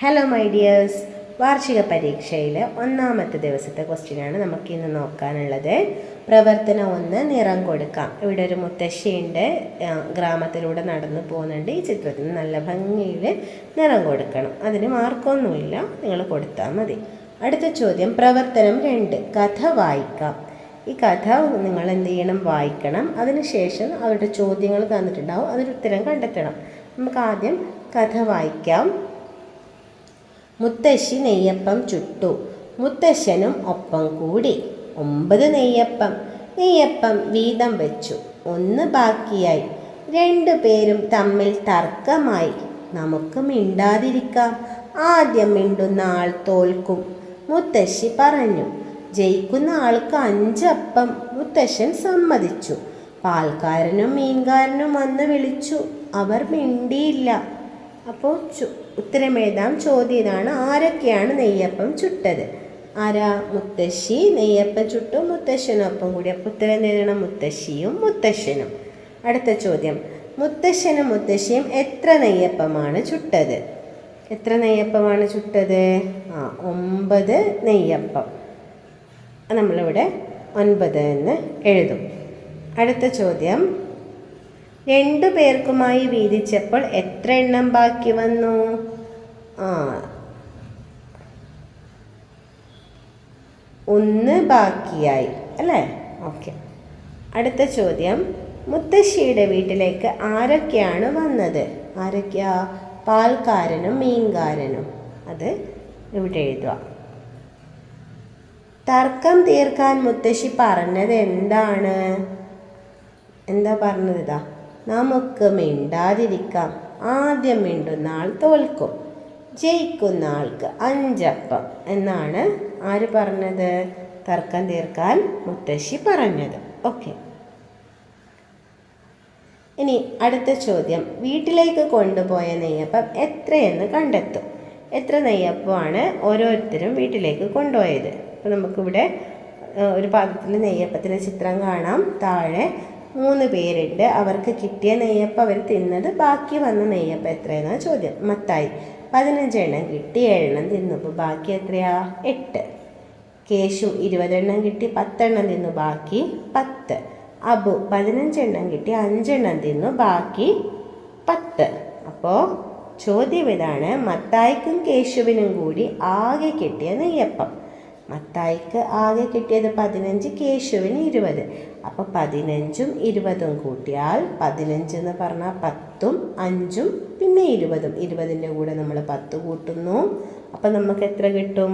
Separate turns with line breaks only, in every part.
Hello my dears, വാർഷിക പരീക്ഷയിൽ ഒന്നാമത്തെ ദിവസത്തെ ക്വസ്റ്റ്യനാണ് നമുക്കിന്ന് നോക്കാനുള്ളത്. പ്രവർത്തനം 1, നിറം കൊടുക്കാം. ഇവിടെ ഒരു മുത്തശ്ശിയുണ്ട്, ഗ്രാമത്തിലൂടെ നടന്നു പോകുന്നുണ്ട്. ഈ ചിത്രത്തിന് നല്ല ഭംഗിയിൽ നിറം കൊടുക്കണം. അതിന് മാർക്കൊന്നുമില്ല, നിങ്ങൾ കൊടുത്താൽ മതി. അടുത്ത ചോദ്യം, പ്രവർത്തനം 2, കഥ വായിക്കാം. ഈ കഥ നിങ്ങൾ എന്ത് ചെയ്യണം? വായിക്കണം. അതിനുശേഷം അവരുടെ ചോദ്യങ്ങൾ തന്നിട്ടുണ്ടാവും, അതിന് ഉത്തരം കണ്ടെത്തണം. നമുക്ക് ആദ്യം കഥ വായിക്കാം. മുത്തശ്ശി നെയ്യപ്പം ചുട്ടു, മുത്തശ്ശനും ഒപ്പം കൂടി. 9 നെയ്യപ്പം വീതം വെച്ചു, 1 ബാക്കിയായി. 2 പേരും തമ്മിൽ തർക്കമായി. നമുക്ക് മിണ്ടാതിരിക്കാം, ആദ്യം മിണ്ടുന്ന ആൾ തോൽക്കും, മുത്തശ്ശി പറഞ്ഞു. ജയിക്കുന്ന ആൾക്ക് 5 അപ്പം. മുത്തശ്ശൻ സമ്മതിച്ചു. പാൽക്കാരനും മീൻകാരനും വന്ന് വിളിച്ചു, അവർ മിണ്ടിയില്ല. അപ്പോൾ ഉത്തരം എഴുതാം. ചോദ്യം ഇതാണ്, ആരൊക്കെയാണ് നെയ്യപ്പം ചുട്ടത്? ആരാ? മുത്തശ്ശി നെയ്യപ്പം ചുട്ടു, മുത്തശ്ശനൊപ്പം കൂടി. അപ്പോൾ ഉത്തരം എഴുതണം, മുത്തശ്ശിയും മുത്തശ്ശനും. അടുത്ത ചോദ്യം, മുത്തശ്ശനും മുത്തശ്ശിയും എത്ര നെയ്യപ്പമാണ് ചുട്ടത്? എത്ര നെയ്യപ്പമാണ് ചുട്ടത്? 9 നെയ്യപ്പം. നമ്മളിവിടെ 9 എന്ന് എഴുതും. അടുത്ത ചോദ്യം, 2 പേർക്കുമായി വീതിച്ചപ്പോൾ എത്ര എണ്ണം ബാക്കി വന്നു? 1 ബാക്കിയായി അല്ലേ? ഓക്കെ. അടുത്ത ചോദ്യം, മുത്തശ്ശിയുടെ വീട്ടിലേക്ക് ആരൊക്കെയാണ് വന്നത്? ആരൊക്കെയാ? പാൽക്കാരനും മീൻകാരനും. അത് ഇവിടെ എഴുതുക. തർക്കം തീർക്കാൻ മുത്തശ്ശി പറഞ്ഞത് എന്താണ്? എന്താ പറഞ്ഞത്? ഇതാ, നമുക്ക് മിണ്ടാതിരിക്കാം, ആദ്യം മിണ്ടുന്ന ആൾ തോൽക്കും, ജയിക്കുന്ന ആൾക്ക് 5 അപ്പം എന്നാണ് ആര് പറഞ്ഞത്? തർക്കം തീർക്കാൻ മുത്തശ്ശി പറഞ്ഞത്. ഓക്കെ. ഇനി അടുത്ത ചോദ്യം, വീട്ടിലേക്ക് കൊണ്ടുപോയ നെയ്യപ്പം എത്രയെന്ന് കണ്ടെത്തും. എത്ര നെയ്യപ്പമാണ് ഓരോരുത്തരും വീട്ടിലേക്ക് കൊണ്ടുപോയത്? അപ്പോൾ നമുക്കിവിടെ ഒരു പാത്രത്തിൽ നെയ്യപ്പത്തിൻ്റെ ചിത്രം കാണാം. താഴെ 3 പേരുണ്ട്. അവർക്ക് കിട്ടിയ നെയ്യപ്പം അവർ തിന്നത്, ബാക്കി വന്ന നെയ്യപ്പം എത്രയെന്നാണ് ചോദ്യം. മത്തായി 15 എണ്ണം കിട്ടി, 7 എണ്ണം തിന്നു, അപ്പോൾ ബാക്കി എത്രയാ? 8. കേശു 20 എണ്ണം കിട്ടി, 10 എണ്ണം തിന്നു, ബാക്കി 10. അബു 15 എണ്ണം കിട്ടി, 5 എണ്ണം തിന്നു, ബാക്കി 10. അപ്പോൾ ചോദ്യം ഇതാണ്, മത്തായിക്കും കേശുവിനും കൂടി ആകെ കിട്ടിയ നെയ്യപ്പം. മത്തായിക്ക് ആകെ കിട്ടിയത് 15, കേശുവിന് 20. അപ്പോൾ 15ഉം 20ഉം കൂട്ടിയാൽ 15 എന്ന് പറഞ്ഞാൽ 10ഉം 5ഉം പിന്നെ 20ഉം. 20ൻ്റെ കൂടെ നമ്മൾ 10 കൂട്ടുന്നു. അപ്പം നമുക്ക് എത്ര കിട്ടും?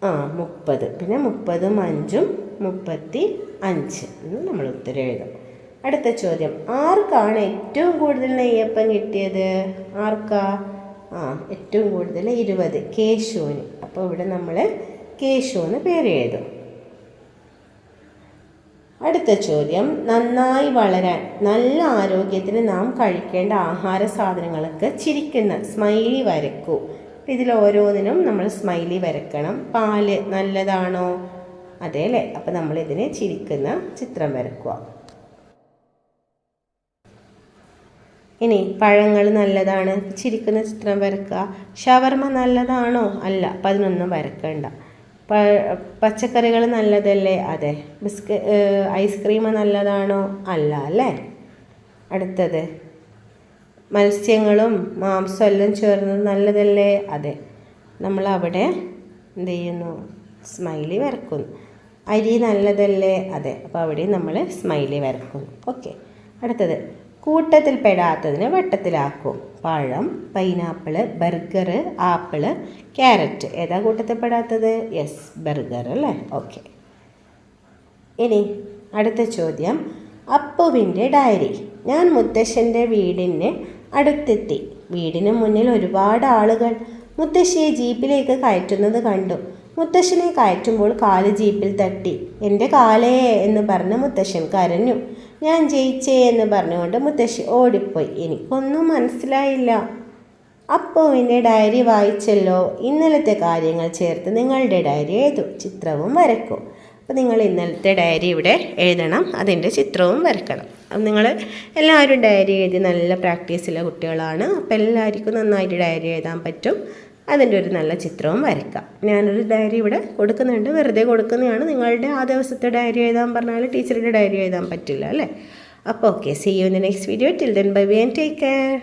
30. പിന്നെ 30ഉം 5ഉം 35 എന്ന് നമ്മൾ ഉത്തരം എഴുതും. അടുത്ത ചോദ്യം, ആർക്കാണ് ഏറ്റവും കൂടുതൽ നെയ്യപ്പം കിട്ടിയത്? ആർക്കാ? ഏറ്റവും കൂടുതൽ 20, കേശുവിന്. അപ്പോൾ ഇവിടെ നമ്മൾ കേശു എന്ന് പേര് എഴുതും. അടുത്ത ചോദ്യം, നന്നായി വളരാൻ നല്ല ആരോഗ്യത്തിന് നാം കഴിക്കേണ്ട ആഹാര സാധനങ്ങൾക്ക് ചിരിക്കുന്ന സ്മൈലി വരക്കൂ. ഇതിൽ ഓരോന്നിനും നമ്മൾ സ്മൈലി വരക്കണം. പാല് നല്ലതാണോ? അതെ അല്ലേ? അപ്പം നമ്മളിതിന് ചിരിക്കുന്ന ചിത്രം വരക്കുക. ഇനി പഴങ്ങൾ നല്ലതാണ്, ചിരിക്കുന്ന ചിത്രം വരക്കുക. ഷവർമ നല്ലതാണോ? അല്ല, അപ്പം അതിനൊന്നും വരക്കണ്ട. പച്ചക്കറികൾ നല്ലതല്ലേ? അതെ. ഐസ്ക്രീം നല്ലതാണോ? അല്ല അല്ലേ? അടുത്തത്, മത്സ്യങ്ങളും മാംസം എല്ലാം ചേർന്നത് നല്ലതല്ലേ? അതെ. നമ്മളവിടെ എന്ത് ചെയ്യുന്നു? സ്മൈലി വരക്കുന്നു. അരി നല്ലതല്ലേ? അതെ. അപ്പോൾ അവിടെ നമ്മൾ സ്മൈലി വരക്കുന്നു. ഓക്കെ. അടുത്തത്, കൂട്ടത്തിൽ പെടാത്തതിനെ വട്ടത്തിലാക്കും. പഴം, പൈനാപ്പിള്, ബർഗർ, ആപ്പിള്, ക്യാരറ്റ്. ഏതാ കൂട്ടത്തിൽ പെടാത്തത്? യെസ്, ബർഗർ അല്ലേ? ഓക്കെ. ഇനി അടുത്ത ചോദ്യം, അപ്പുവിൻ്റെ ഡയറി. ഞാൻ മുത്തശ്ശൻ്റെ വീടിന് അടുത്തെത്തി. വീടിന് മുന്നിൽ ഒരുപാട് ആളുകൾ. മുത്തശ്ശിയെ ജീപ്പിലേക്ക് കയറ്റുന്നത് കണ്ടു. മുത്തശ്ശനെ കയറ്റുമ്പോൾ കാല് ജീപ്പിൽ തട്ടി. എൻ്റെ കാലേ എന്ന് പറഞ്ഞ് മുത്തശ്ശൻ കരഞ്ഞു. ഞാൻ ജയിച്ചേ എന്ന് പറഞ്ഞുകൊണ്ട് മുത്തശ്ശി ഓടിപ്പോയി. എനിക്കൊന്നും മനസ്സിലായില്ല. അപ്പുവിൻ്റെ ഡയറി വായിച്ചല്ലോ. ഇന്നലത്തെ കാര്യങ്ങൾ ചേർത്ത് നിങ്ങളുടെ ഡയറി എഴുതൂ, ചിത്രവും വരക്കൂ. അപ്പോൾ നിങ്ങൾ ഇന്നലത്തെ ഡയറി ഇവിടെ എഴുതണം, അതിൻ്റെ ചിത്രവും വരക്കണം. അപ്പം നിങ്ങൾ എല്ലാവരും ഡയറി എഴുതി നല്ല പ്രാക്ടീസുള്ള കുട്ടികളാണ്. അപ്പോൾ എല്ലാവർക്കും നന്നായിട്ട് ഡയറി എഴുതാൻ പറ്റും. അതിൻ്റെ ഒരു നല്ല ചിത്രവും വരയ്ക്കാം. ഞാനൊരു ഡയറി ഇവിടെ കൊടുക്കുന്നുണ്ട്, വെറുതെ കൊടുക്കുന്നതാണ്. നിങ്ങളുടെ ആ ദിവസത്തെ ഡയറി എഴുതാൻ പറഞ്ഞാൽ ടീച്ചറുടെ ഡയറി എഴുതാൻ പറ്റില്ല അല്ലേ? അപ്പോൾ okay, see you in the next video. Till then bye bye and take care.